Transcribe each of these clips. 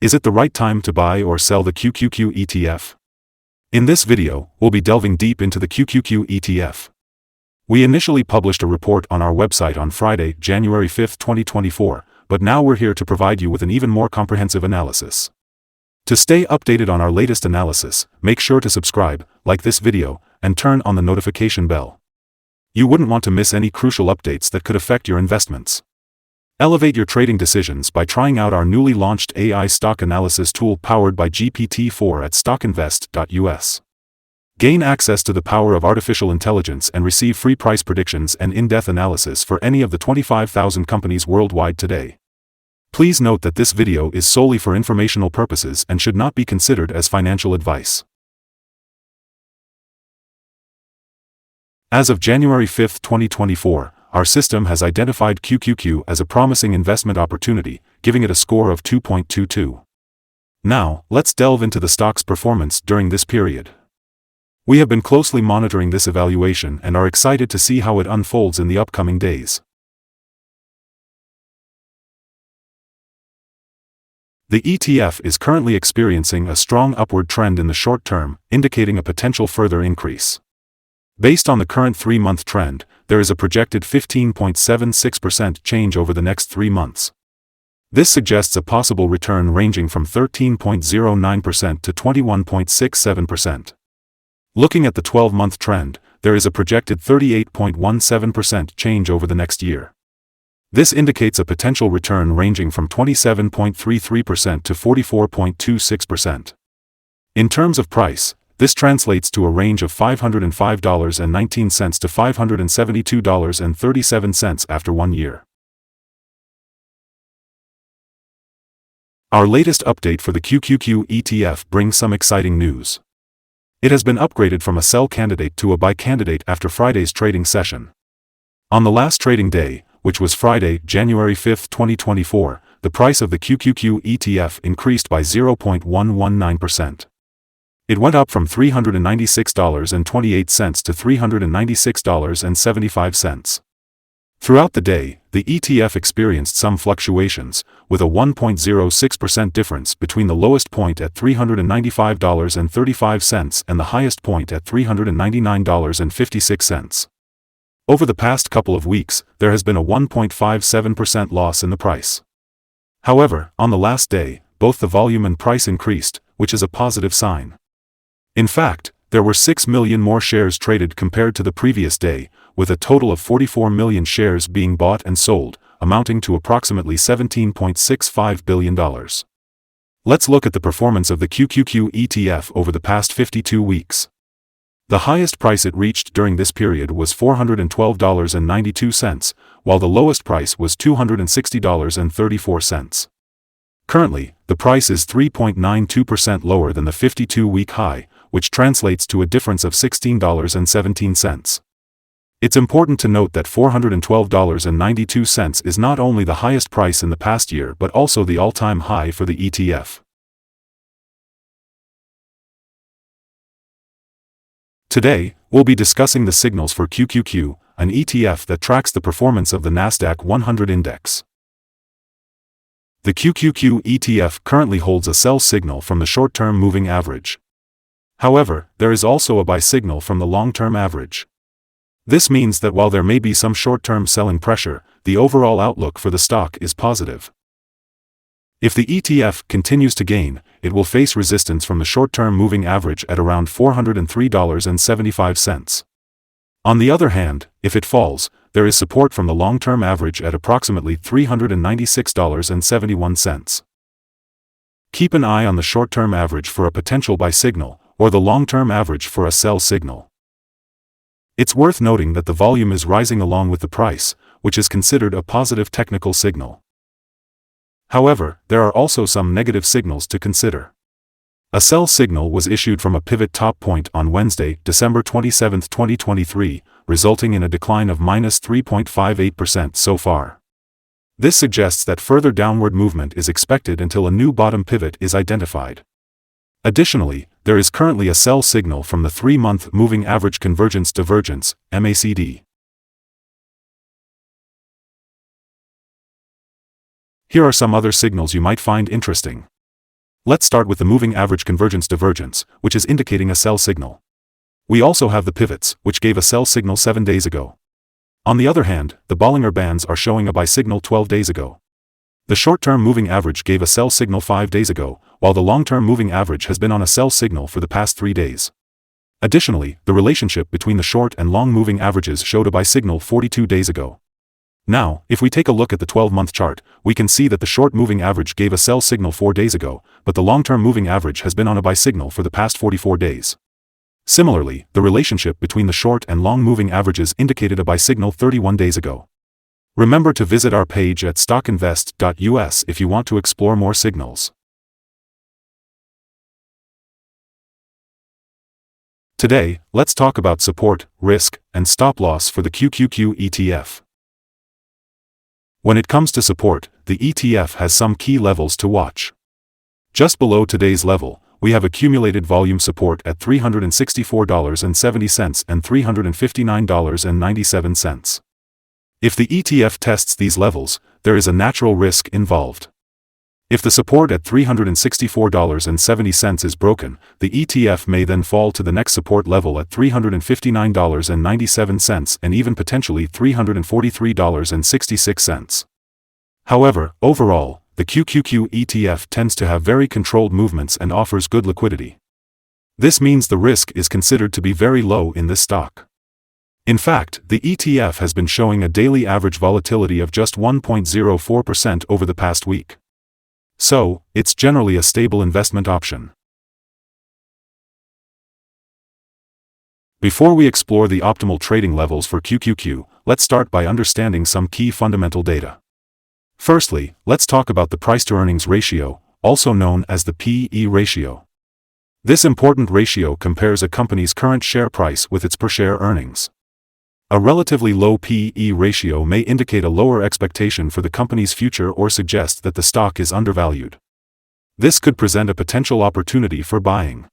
Is it the right time to buy or sell the QQQ ETF? In this video, we'll be delving deep into the QQQ ETF. We initially published a report on our website on Friday, January 5, 2024, but now we're here to provide you with an even more comprehensive analysis. To stay updated on our latest analysis, make sure to subscribe, like this video, and turn on the notification bell. You wouldn't want to miss any crucial updates that could affect your investments. Elevate your trading decisions by trying out our newly launched AI stock analysis tool powered by GPT-4 at StockInvest.us. Gain access to the power of artificial intelligence and receive free price predictions and in-depth analysis for any of the 25,000 companies worldwide today. Please note that this video is solely for informational purposes and should not be considered as financial advice. As of January 5, 2024, our system has identified QQQ as a promising investment opportunity, giving it a score of 2.22. Now, let's delve into the stock's performance during this period. We have been closely monitoring this evaluation and are excited to see how it unfolds in the upcoming days. The ETF is currently experiencing a strong upward trend in the short term, indicating a potential further increase. Based on the current 3-month trend, there is a projected 15.76% change over the next 3 months. This suggests a possible return ranging from 13.09% to 21.67%. Looking at the 12-month trend, there is a projected 38.17% change over the next year. This indicates a potential return ranging from 27.33% to 44.26%. In terms of price, this translates to a range of $505.19 to $572.37 after 1 year. Our latest update for the QQQ ETF brings some exciting news. It has been upgraded from a sell candidate to a buy candidate after Friday's trading session. On the last trading day, which was Friday, January 5, 2024, the price of the QQQ ETF increased by 0.119%. It went up from $396.28 to $396.75. Throughout the day, the ETF experienced some fluctuations, with a 1.06% difference between the lowest point at $395.35 and the highest point at $399.56. Over the past couple of weeks, there has been a 1.57% loss in the price. However, on the last day, both the volume and price increased, which is a positive sign. In fact, there were 6 million more shares traded compared to the previous day, with a total of 44 million shares being bought and sold, amounting to approximately $17.65 billion. Let's look at the performance of the QQQ ETF over the past 52 weeks. The highest price it reached during this period was $412.92, while the lowest price was $260.34. Currently, the price is 3.92% lower than the 52-week high, which translates to a difference of $16.17. It's important to note that $412.92 is not only the highest price in the past year but also the all-time high for the ETF. Today, we'll be discussing the signals for QQQ, an ETF that tracks the performance of the Nasdaq 100 index. The QQQ ETF currently holds a sell signal from the short-term moving average. However, there is also a buy signal from the long-term average. This means that while there may be some short-term selling pressure, the overall outlook for the stock is positive. If the ETF continues to gain, it will face resistance from the short-term moving average at around $403.75. On the other hand, if it falls, there is support from the long-term average at approximately $396.71. Keep an eye on the short-term average for a potential buy signal, or the long-term average for a sell signal. It's worth noting that the volume is rising along with the price, which is considered a positive technical signal. However, there are also some negative signals to consider. A sell signal was issued from a pivot top point on Wednesday, December 27, 2023, resulting in a decline of -3.58% so far. This suggests that further downward movement is expected until a new bottom pivot is identified. Additionally, there is currently a sell signal from the 3-month Moving Average Convergence Divergence, MACD. Here are some other signals you might find interesting. Let's start with the moving average convergence divergence, which is indicating a sell signal. We also have the pivots, which gave a sell signal 7 days ago. On the other hand, the Bollinger Bands are showing a buy signal 12 days ago. The short-term moving average gave a sell signal 5 days ago, while the long-term moving average has been on a sell signal for the past 3 days. Additionally, the relationship between the short and long moving averages showed a buy signal 42 days ago. Now, if we take a look at the 12-month chart, we can see that the short moving average gave a sell signal 4 days ago, but the long-term moving average has been on a buy signal for the past 44 days. Similarly, the relationship between the short and long moving averages indicated a buy signal 31 days ago. Remember to visit our page at StockInvest.us if you want to explore more signals. Today, let's talk about support, risk, and stop loss for the QQQ ETF. When it comes to support, the ETF has some key levels to watch. Just below today's level, we have accumulated volume support at $364.70 and $359.97. If the ETF tests these levels, there is a natural risk involved. If the support at $364.70 is broken, the ETF may then fall to the next support level at $359.97 and even potentially $343.66. However, overall, the QQQ ETF tends to have very controlled movements and offers good liquidity. This means the risk is considered to be very low in this stock. In fact, the ETF has been showing a daily average volatility of just 1.04% over the past week. So, it's generally a stable investment option. Before we explore the optimal trading levels for QQQ, let's start by understanding some key fundamental data. Firstly, let's talk about the price-to-earnings ratio, also known as the P/E ratio. This important ratio compares a company's current share price with its per-share earnings. A relatively low P/E ratio may indicate a lower expectation for the company's future or suggest that the stock is undervalued. This could present a potential opportunity for buying.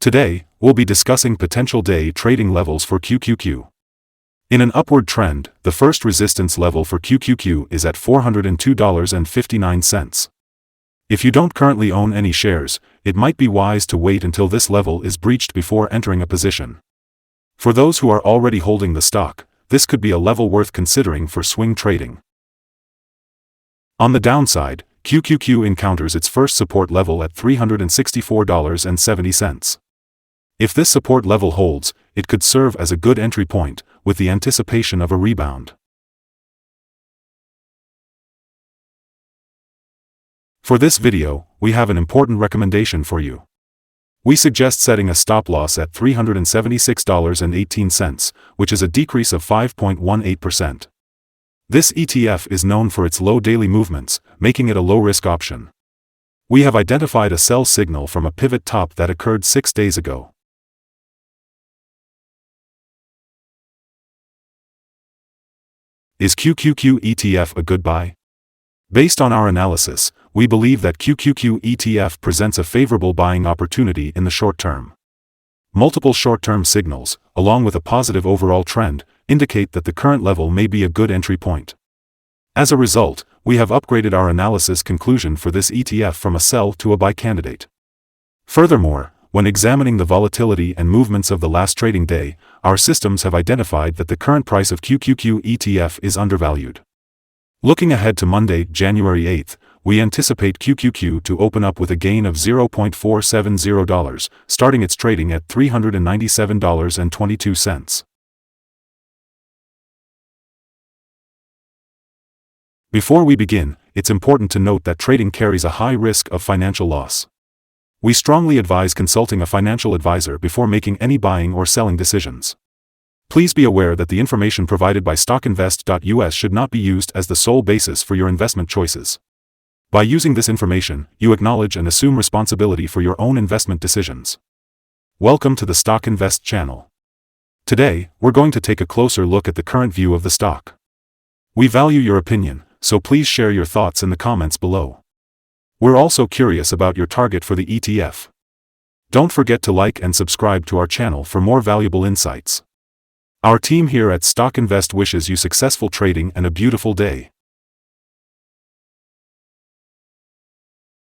Today, we'll be discussing potential day trading levels for QQQ. In an upward trend, the first resistance level for QQQ is at $402.59. If you don't currently own any shares, it might be wise to wait until this level is breached before entering a position. For those who are already holding the stock, this could be a level worth considering for swing trading. On the downside, QQQ encounters its first support level at $364.70. If this support level holds, it could serve as a good entry point, with the anticipation of a rebound. For this video, we have an important recommendation for you. We suggest setting a stop loss at $376.18, which is a decrease of 5.18%. This ETF is known for its low daily movements, making it a low-risk option. We have identified a sell signal from a pivot top that occurred 6 days ago. Is QQQ ETF a good buy? Based on our analysis, we believe that QQQ ETF presents a favorable buying opportunity in the short term. Multiple short-term signals, along with a positive overall trend, indicate that the current level may be a good entry point. As a result, we have upgraded our analysis conclusion for this ETF from a sell to a buy candidate. Furthermore, when examining the volatility and movements of the last trading day, our systems have identified that the current price of QQQ ETF is undervalued. Looking ahead to Monday, January 8th, we anticipate QQQ to open up with a gain of $0.470, starting its trading at $397.22. Before we begin, it's important to note that trading carries a high risk of financial loss. We strongly advise consulting a financial advisor before making any buying or selling decisions. Please be aware that the information provided by StockInvest.us should not be used as the sole basis for your investment choices. By using this information, you acknowledge and assume responsibility for your own investment decisions. Welcome to the Stock Invest channel. Today, we're going to take a closer look at the current view of the stock. We value your opinion, so please share your thoughts in the comments below. We're also curious about your target for the ETF. Don't forget to like and subscribe to our channel for more valuable insights. Our team here at Stock Invest wishes you successful trading and a beautiful day.